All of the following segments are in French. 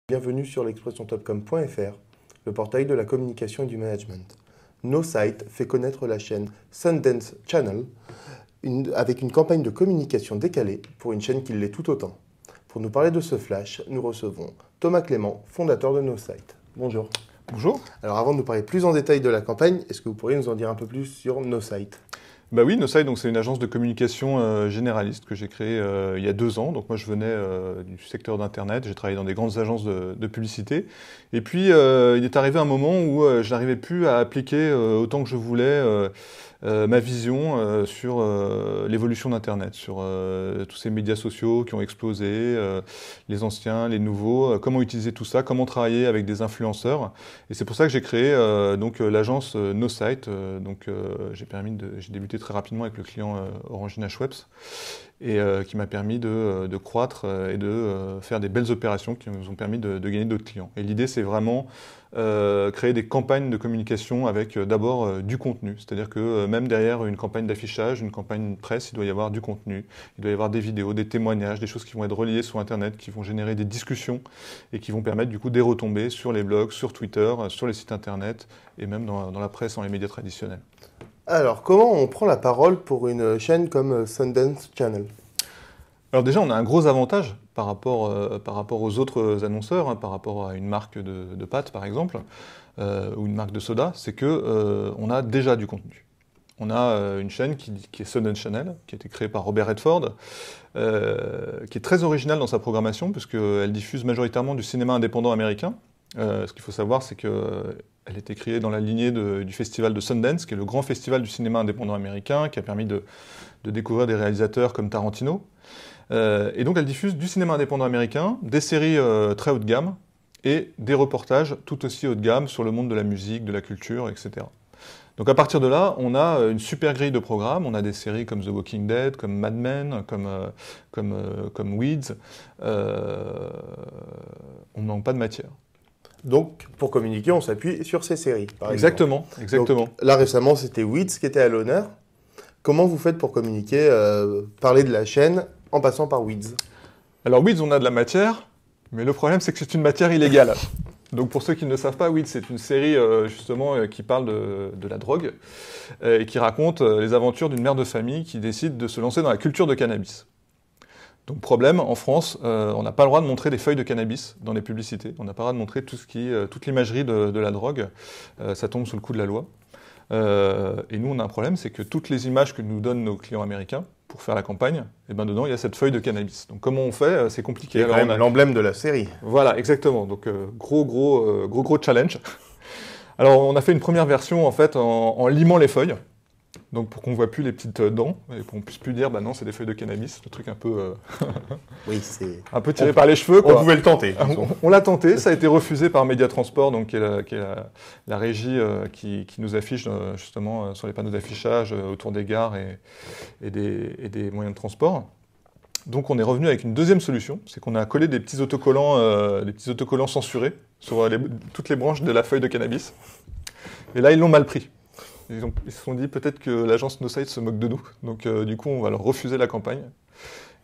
Bienvenue sur l'expressiontopcom.fr, le portail de la communication et du management. NoSite fait connaître la chaîne Sundance Channel avec une campagne de communication décalée pour une chaîne qui l'est tout autant. Pour nous parler de ce flash, nous recevons Thomas Clément, fondateur de NoSite. Bonjour. Bonjour. Alors avant de nous parler plus en détail de la campagne, est-ce que vous pourriez nous en dire un peu plus sur NoSite ? Bah oui, NoSite, c'est une agence de communication généraliste que j'ai créée il y a 2 ans. Donc moi, je venais du secteur d'Internet, j'ai travaillé dans des grandes agences de publicité. Et puis, il est arrivé un moment où je n'arrivais plus à appliquer autant que je voulais ma vision sur l'évolution d'Internet, sur tous ces médias sociaux qui ont explosé, les anciens, les nouveaux, comment utiliser tout ça, comment travailler avec des influenceurs. Et c'est pour ça que j'ai créé l'agence NoSite. J'ai débuté très rapidement avec le client Orangina Schweppes et qui m'a permis de croître et de faire des belles opérations qui nous ont permis de gagner d'autres clients. Et l'idée, c'est vraiment créer des campagnes de communication avec d'abord du contenu. C'est-à-dire que même derrière une campagne d'affichage, une campagne presse, il doit y avoir du contenu. Il doit y avoir des vidéos, des témoignages, des choses qui vont être reliées sur Internet, qui vont générer des discussions et qui vont permettre du coup des retombées sur les blogs, sur Twitter, sur les sites Internet et même dans la presse, dans les médias traditionnels. Alors, comment on prend la parole pour une chaîne comme Sundance Channel ? Alors déjà, on a un gros avantage par rapport aux autres annonceurs, par rapport à une marque de pâtes par exemple, ou une marque de soda, c'est qu'on a déjà du contenu. On a une chaîne qui est Sundance Channel, qui a été créée par Robert Redford, qui est très originale dans sa programmation, puisqu'elle diffuse majoritairement du cinéma indépendant américain. Ce qu'il faut savoir, c'est qu'elle était créée dans la lignée du festival de Sundance, qui est le grand festival du cinéma indépendant américain, qui a permis de découvrir des réalisateurs comme Tarantino. Et donc elle diffuse du cinéma indépendant américain, des séries très haut de gamme, et des reportages tout aussi haut de gamme sur le monde de la musique, de la culture, etc. Donc à partir de là, on a une super grille de programmes, on a des séries comme The Walking Dead, comme Mad Men, comme Weeds. On ne manque pas de matière. Donc, pour communiquer, on s'appuie sur ces séries, par exemple. Exactement. Donc, là, récemment, c'était Weeds qui était à l'honneur. Comment vous faites pour communiquer, parler de la chaîne en passant par Weeds ? Alors, Weeds, on a de la matière, mais le problème, c'est que c'est une matière illégale. Donc, pour ceux qui ne le savent pas, Weeds, c'est une série, justement, qui parle de la drogue et qui raconte les aventures d'une mère de famille qui décide de se lancer dans la culture de cannabis. Donc problème, en France, on n'a pas le droit de montrer des feuilles de cannabis dans les publicités. On n'a pas le droit de montrer toute l'imagerie de la drogue. Ça tombe sous le coup de la loi. Et nous, on a un problème, c'est que toutes les images que nous donnent nos clients américains pour faire la campagne, et ben dedans, il y a cette feuille de cannabis. Donc comment on fait ? C'est compliqué. C'est quand même l'emblème de la série. Voilà, exactement. Donc gros challenge. Alors on a fait une première version en fait en limant les feuilles. Donc pour qu'on ne voit plus les petites dents et qu'on ne puisse plus dire bah non c'est des feuilles de cannabis, le truc un peu oui, c'est un peu tiré par les cheveux quoi. On pouvait le tenter. On l'a tenté, ça a été refusé par Mediatransport, donc qui est la régie qui nous affiche justement sur les panneaux d'affichage autour des gares et des moyens de transport. Donc on est revenu avec une deuxième solution, c'est qu'on a collé des petits autocollants censurés sur toutes les branches de la feuille de cannabis. Et là ils l'ont mal pris. Ils se sont dit peut-être que l'agence NoSite se moque de nous, donc du coup on va leur refuser la campagne,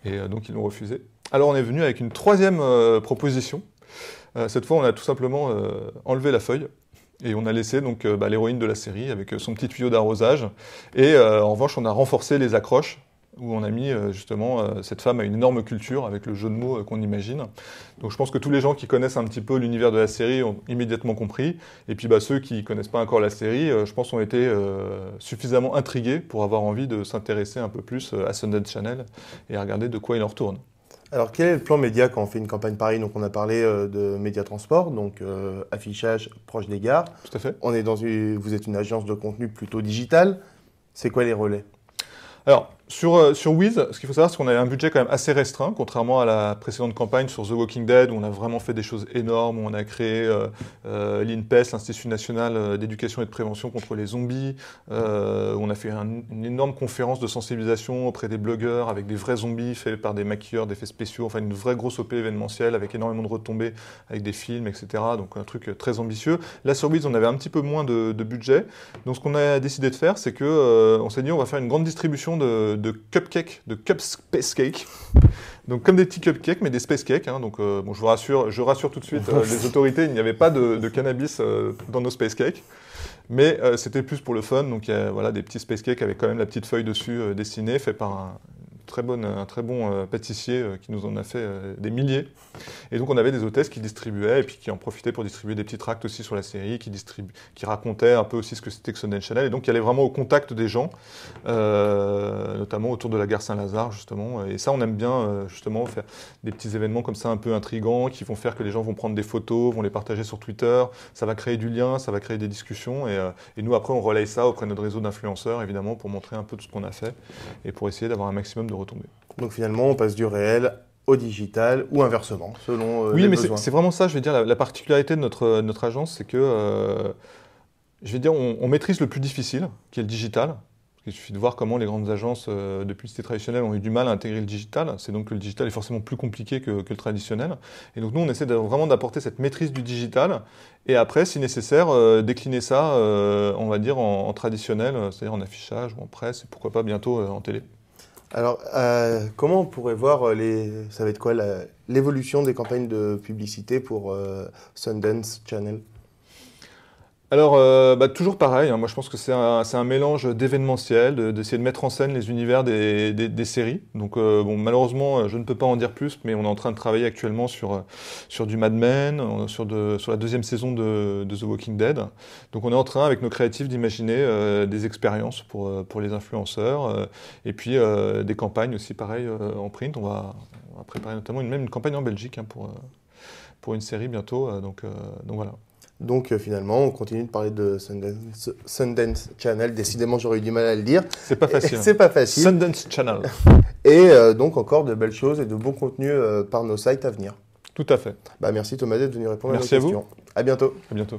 et donc ils l'ont refusé. Alors on est venu avec une troisième proposition. Cette fois on a tout simplement enlevé la feuille, et on a laissé donc l'héroïne de la série avec son petit tuyau d'arrosage, et en revanche on a renforcé les accroches, où on a mis justement cette femme a une énorme culture avec le jeu de mots qu'on imagine. Donc je pense que tous les gens qui connaissent un petit peu l'univers de la série ont immédiatement compris. Et puis ceux qui ne connaissent pas encore la série, je pense ont été suffisamment intrigués pour avoir envie de s'intéresser un peu plus à Sundance Channel et à regarder de quoi il en retourne. Alors quel est le plan média quand on fait une campagne pareille ? Donc on a parlé de Mediatransport, donc affichage proche des gares. Tout à fait. Vous êtes une agence de contenu plutôt digitale. C'est quoi les relais ? Alors, sur Weeds, ce qu'il faut savoir, c'est qu'on avait un budget quand même assez restreint, contrairement à la précédente campagne sur The Walking Dead, où on a vraiment fait des choses énormes, où on a créé l'INPES, l'Institut National d'Éducation et de Prévention contre les zombies, où on a fait une énorme conférence de sensibilisation auprès des blogueurs, avec des vrais zombies faits par des maquilleurs d'effets spéciaux, enfin une vraie grosse OP événementielle, avec énormément de retombées, avec des films, etc. Donc un truc très ambitieux. Là, sur Weeds, on avait un petit peu moins de budget. Donc ce qu'on a décidé de faire, c'est que on s'est dit, on va faire une grande distribution de cupcakes, de cup space cake, Donc comme des petits cupcakes, mais des space cakes. Hein. Donc bon, je rassure tout de suite les autorités, il n'y avait pas de cannabis dans nos space cakes. Mais c'était plus pour le fun. Donc il y a voilà, des petits space cakes avec quand même la petite feuille dessus dessinée, fait par un très bon pâtissier qui nous en a fait des milliers. Et donc on avait des hôtesses qui distribuaient et puis qui en profitaient pour distribuer des petits tracts aussi sur la série, qui racontaient un peu aussi ce que c'était que Sundance Channel. Et donc qui allaient vraiment au contact des gens, notamment autour de la gare Saint-Lazare justement. Et ça on aime bien justement faire des petits événements comme ça un peu intrigants qui vont faire que les gens vont prendre des photos, vont les partager sur Twitter. Ça va créer du lien, ça va créer des discussions. Et nous après on relaye ça auprès de notre réseau d'influenceurs évidemment pour montrer un peu tout ce qu'on a fait et pour essayer d'avoir un maximum de retombées. Donc finalement, on passe du réel au digital ou inversement, selon oui, les mais besoins. c'est vraiment ça, je vais dire, la particularité de notre agence, c'est que, je vais dire, on maîtrise le plus difficile, qui est le digital. Il suffit de voir comment les grandes agences de publicité traditionnelle ont eu du mal à intégrer le digital. C'est donc que le digital est forcément plus compliqué que le traditionnel. Et donc nous, on essaie vraiment d'apporter cette maîtrise du digital. Et après, si nécessaire, décliner ça, on va dire, en traditionnel, c'est-à-dire en affichage ou en presse, et pourquoi pas bientôt en télé. Alors, comment on pourrait voir ça va être quoi l'évolution des campagnes de publicité pour Sundance Channel? Alors, toujours pareil, hein, moi je pense que c'est un mélange d'événementiel, d'essayer de mettre en scène les univers des séries. Donc bon, malheureusement, je ne peux pas en dire plus, mais on est en train de travailler actuellement sur du Mad Men, sur la deuxième saison de The Walking Dead. Donc on est en train, avec nos créatifs, d'imaginer des expériences pour les influenceurs, et puis des campagnes aussi, pareil, en print. On va préparer notamment même une campagne en Belgique hein, pour une série bientôt. Donc voilà. Donc finalement, on continue de parler de Sundance Channel. Décidément, j'aurais eu du mal à le dire. C'est pas facile. C'est pas facile. Sundance Channel. Et donc encore de belles choses et de bons contenus par nos sites à venir. Tout à fait. Merci Thomas d'être venu répondre Merci à nos questions. Vous. À bientôt. À bientôt.